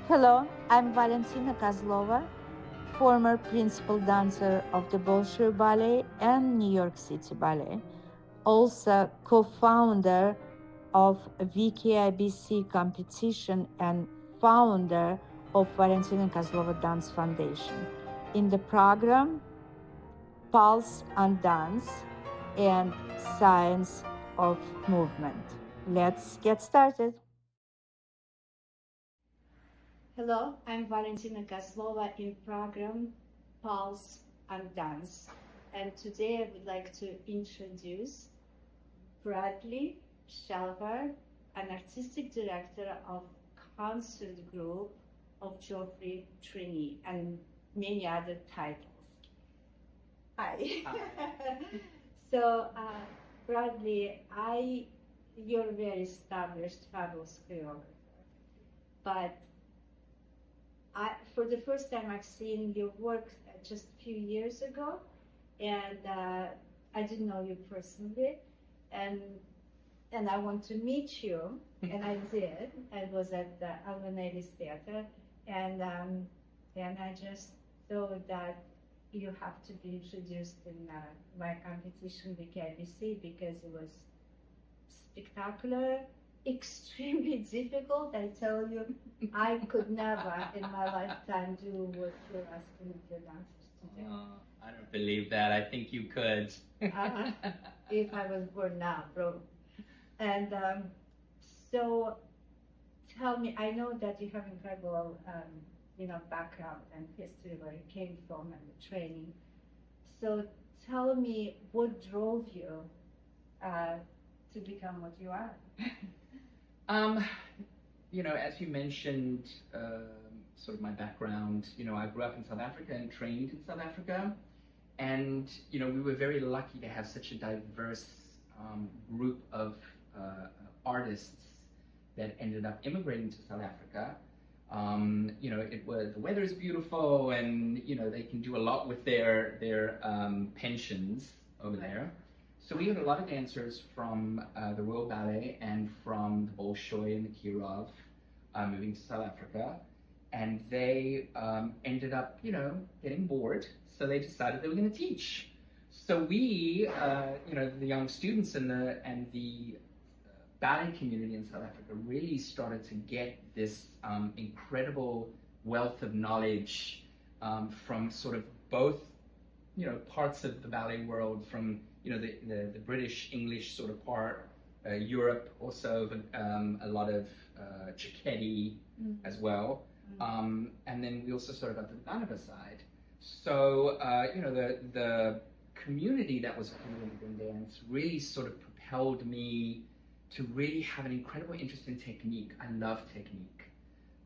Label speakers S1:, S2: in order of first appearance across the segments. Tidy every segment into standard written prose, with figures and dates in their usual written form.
S1: Hello, I'm Valentina Kozlova, former principal dancer of the Bolshoi Ballet and New York City Ballet, also co-founder of VKIBC competition and founder of Valentina Kozlova Dance Foundation. In the program, Pulse on Dance and Science of Movement. Let's get started. Hello, I'm Valentina Kozlova in program Pulse and Dance. And today I would like to introduce Bradley Shelver, an artistic director of concert group of Geoffrey Trini and many other titles. Hi. So, Bradley, you're a very established, fabulous choreographer, but for the first time, I've seen your work just a few years ago, and I didn't know you personally, and I want to meet you, and I did. I was at the Albanese Theater, and I just thought that you have to be introduced in my competition with VKIBC because it was spectacular, extremely difficult. I tell you, I could never in my lifetime do what you're asking of your dancers to do.
S2: I don't believe that. I think you could.
S1: If I was born now, bro. And so tell me, I know that you have incredible background and history where you came from and the training. So tell me what drove you to become what you are.
S2: As you mentioned, sort of my background, I grew up in South Africa and trained in South Africa. And, we were very lucky to have such a diverse group of artists that ended up immigrating to South Africa. The weather is beautiful and, they can do a lot with their pensions over there. So we had a lot of dancers from the Royal Ballet and from the Bolshoi and the Kirov moving to South Africa. And they ended up, getting bored. So they decided they were going to teach. So we, the young students and the ballet community in South Africa really started to get this incredible wealth of knowledge from sort of both, parts of the ballet world, from the British English sort of part, Europe also, a lot of Cicchetti as well, and then we also sort of got the Danova side. So the community that was community in dance really sort of propelled me to really have an incredible interest in technique. I love technique.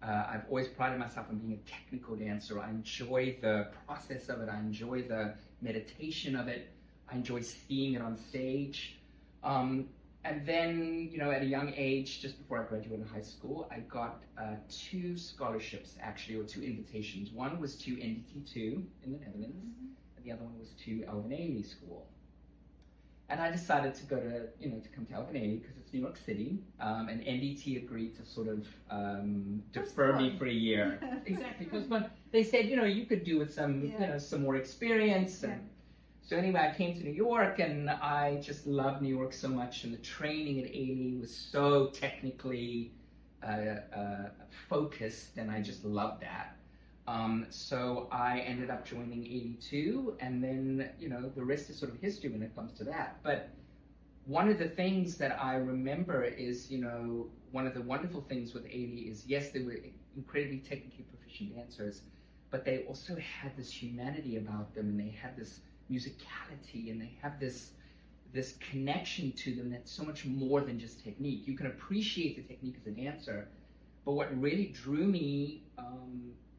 S2: I've always prided myself on being a technical dancer. I enjoy the process of it. I enjoy the meditation of it. I enjoy seeing it on stage. And then, at a young age, just before I graduated high school, I got 2 scholarships, actually, or 2 invitations. One was to NDT2 in the Netherlands, and the other one was to Albanese School. And I decided to go to come to Albanese because it's New York City, and NDT agreed to sort of defer me for a year. Exactly, because they said, you could do with some, some more experience. And so anyway, I came to New York, and I just loved New York so much, and the training at AD was so technically focused, and I just loved that. So I ended up joining 82, and then, the rest is sort of history when it comes to that. But one of the things that I remember is, one of the wonderful things with 80 is, yes, they were incredibly technically proficient dancers, but they also had this humanity about them, and they had this musicality, and they have this connection to them that's so much more than just technique. You can appreciate the technique as a dancer, but what really drew me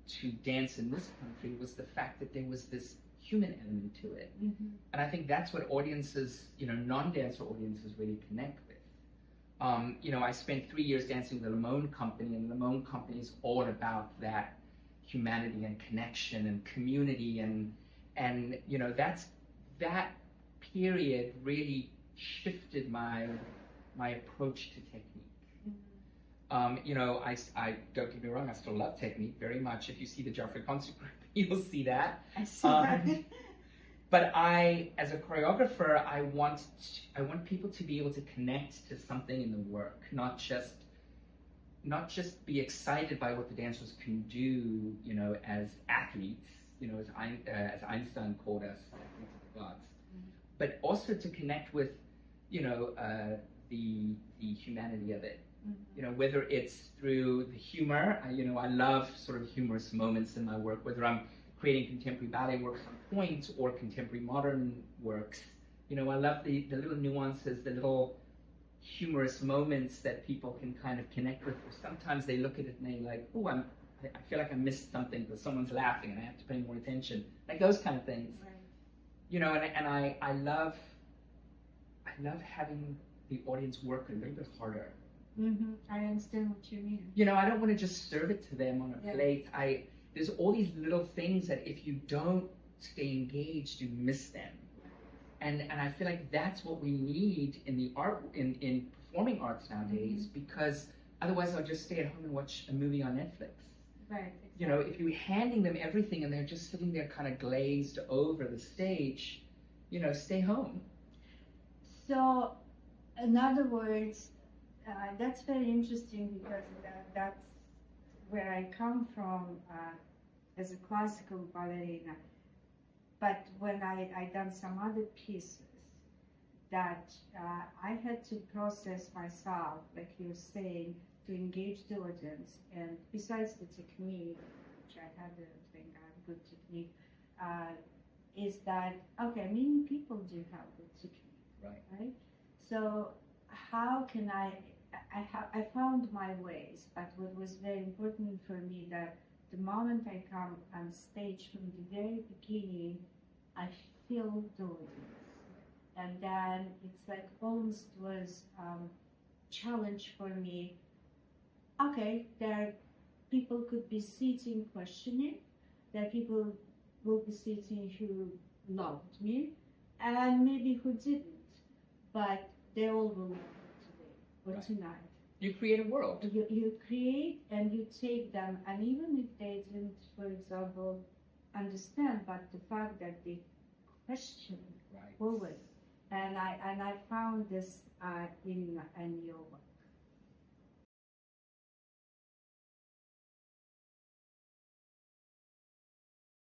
S2: to dance in this country was the fact that there was this human element to it. And I think that's what audiences, non-dancer audiences really connect with. I spent 3 years dancing with the Limone Company, and the Limone Company is all about that humanity and connection and community, and that period really shifted my approach to technique. You know, I don't get me wrong, I still love technique very much. If you see the Joffrey concert group, you'll see that.
S3: I see that.
S2: But as a choreographer, I want people to be able to connect to something in the work, not just be excited by what the dancers can do, you know, as athletes, you know, as Einstein called us, athletes of the gods, but also to connect with, you know, the humanity of it. You know, whether it's through the humor, you know, I love sort of humorous moments in my work, whether I'm creating contemporary ballet works on point or contemporary modern works. You know, I love the little nuances, the little humorous moments that people can kind of connect with. Sometimes they look at it and they're like, oh, I feel like I missed something because someone's laughing and I have to pay more attention. Like those kind of things. Right. You know, and I love having the audience work a little bit harder.
S3: I understand what you mean.
S2: You know, I don't want to just serve it to them on a plate. There's all these little things that if you don't stay engaged, you miss them. And I feel like that's what we need in the art, in performing arts nowadays, because otherwise I'll just stay at home and watch a movie on Netflix.
S3: Right. Exactly.
S2: You know, if you're handing them everything and they're just sitting there kind of glazed over the stage, you know, stay home.
S3: So, in other words, that's very interesting because that's where I come from as a classical ballerina. But when I done some other pieces that I had to process myself, like you were saying, to engage the audience. And besides the technique, which I had to think I have good technique, is that, okay, many people do have good technique, right? So how can I found my ways, but what was very important for me that the moment I come on stage from the very beginning, I feel the audience. And then it's like almost was challenge for me. Okay, there people could be sitting questioning, there people will be sitting who loved me, and maybe who didn't, but they all will love me today or tonight.
S2: You create a world.
S3: You create and you take them, and even if they didn't, for example, understand, but the fact that they question always. And I found this in your work.